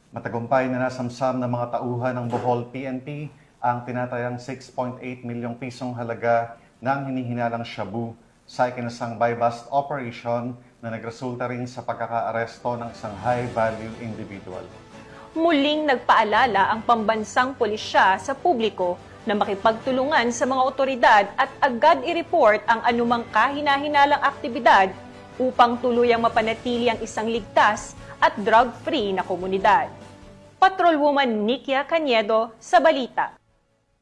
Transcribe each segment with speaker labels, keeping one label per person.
Speaker 1: Matagumpay na nasamsam ng mga tauhan ng Bohol PNP ang tinatayang 6.8 milyong pisong halaga ng hinihinalang shabu sa ikinasang buy-bust operation na nagresulta rin sa pagkakaaresto ng isang high-value individual.
Speaker 2: Muling nagpaalala ang pambansang pulisya sa publiko na makipagtulungan sa mga otoridad at agad i-report ang anumang kahina-hinalang aktibidad upang tuluyang mapanatili ang isang ligtas at drug-free na komunidad. Patrolwoman Nikia Cañedo sa Balita.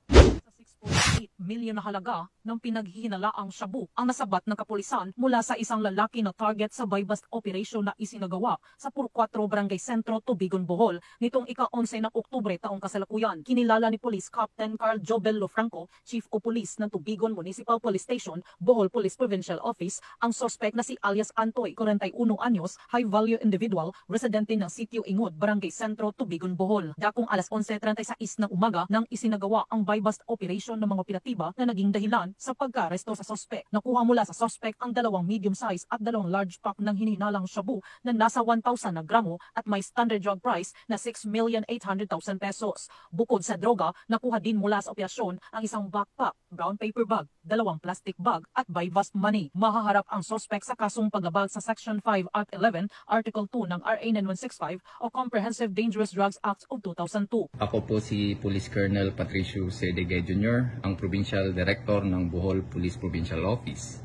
Speaker 3: Sa 6.8 milyon na halaga ng pinaghihinalaang shabu ang nasabat ng kapulisan mula sa isang lalaki na target sa buy-bust operation na isinagawa sa Puro 4 Barangay Sentro, Tubigon, Bohol nitong ika-11 ng Oktubre taong kasalukuyan. Kinilala ni Police Captain Carl Jobel Lofranco, Chief o Police ng Tubigon Municipal Police Station, Bohol Police Provincial Office, ang suspect na si alias Antoy, 41 anyos, high-value individual, residente ng Sitio Ingod, Barangay Sentro, Tubigon, Bohol. Dakong alas 11:36 ng umaga nang isinagawa ang buy-bust operation ng mga operatiba na naging dahilan sa pagka-aresto sa suspect. Nakuha mula sa suspect ang 2 medium size at 2 large pack ng hinihinalang shabu na nasa 1,000 na gramo at may standard drug price na 6,800,000 pesos. Bukod sa droga, nakuha din mula sa operasyon ang isang backpack, brown paper bag, 2 plastic bag at buy-bust money. Mahaharap ang suspect sa kasong paglabag sa Section 5 Art 11, Article 2 ng RA 9165 o Comprehensive Dangerous Drugs Act of 2002.
Speaker 4: Ako po si Police Colonel Patricio Sedeguy Jr., ang Provincial Director ng Bohol Police Provincial Office.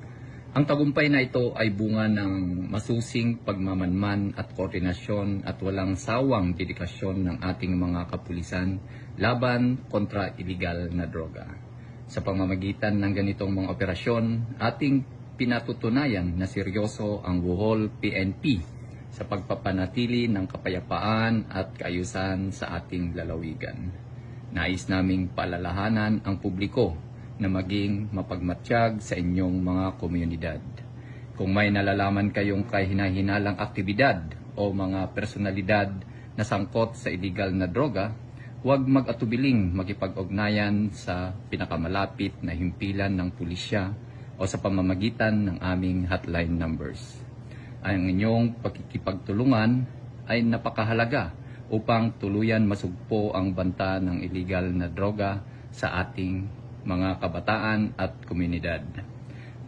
Speaker 4: Ang tagumpay na ito ay bunga ng masusing pagmamanman at koordinasyon at walang sawang dedikasyon ng ating mga kapulisan laban kontra iligal na droga. Sa pamamagitan ng ganitong mga operasyon, ating pinatutunayan na seryoso ang Bohol PNP sa pagpapanatili ng kapayapaan at kaayusan sa ating lalawigan. Nais naming paalalahanan ang publiko na maging mapagmatsyag sa inyong mga komunidad. Kung may nalalaman kayong kahina-hinalang aktibidad o mga personalidad na sangkot sa illegal na droga, huwag mag-atubiling makipag-ugnayan sa pinakamalapit na himpilan ng pulisya o sa pamamagitan ng aming hotline numbers. Ang inyong pakikipagtulungan ay napakahalaga upang tuluyan masugpo ang banta ng illegal na droga sa ating mga kabataan at komunidad.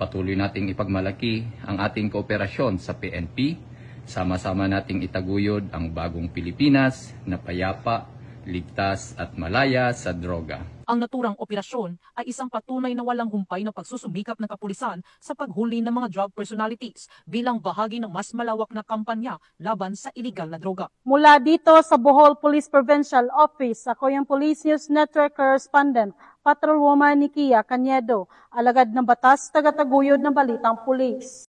Speaker 4: Patuloy nating ipagmalaki ang ating kooperasyon sa PNP. Sama-sama nating itaguyod ang bagong Pilipinas na payapa, ligtas at malaya sa droga.
Speaker 3: Ang naturang operasyon ay isang patunay na walang humpay na pagsusumikap ng kapulisan sa paghuli ng mga drug personalities bilang bahagi ng mas malawak na kampanya laban sa iligal na droga.
Speaker 5: Mula dito sa Bohol Police Provincial Office, ako yung Police News Network Correspondent, Patrolwoman Nikia Cañedo, alagad ng batas, tagataguyod ng balitang pulis.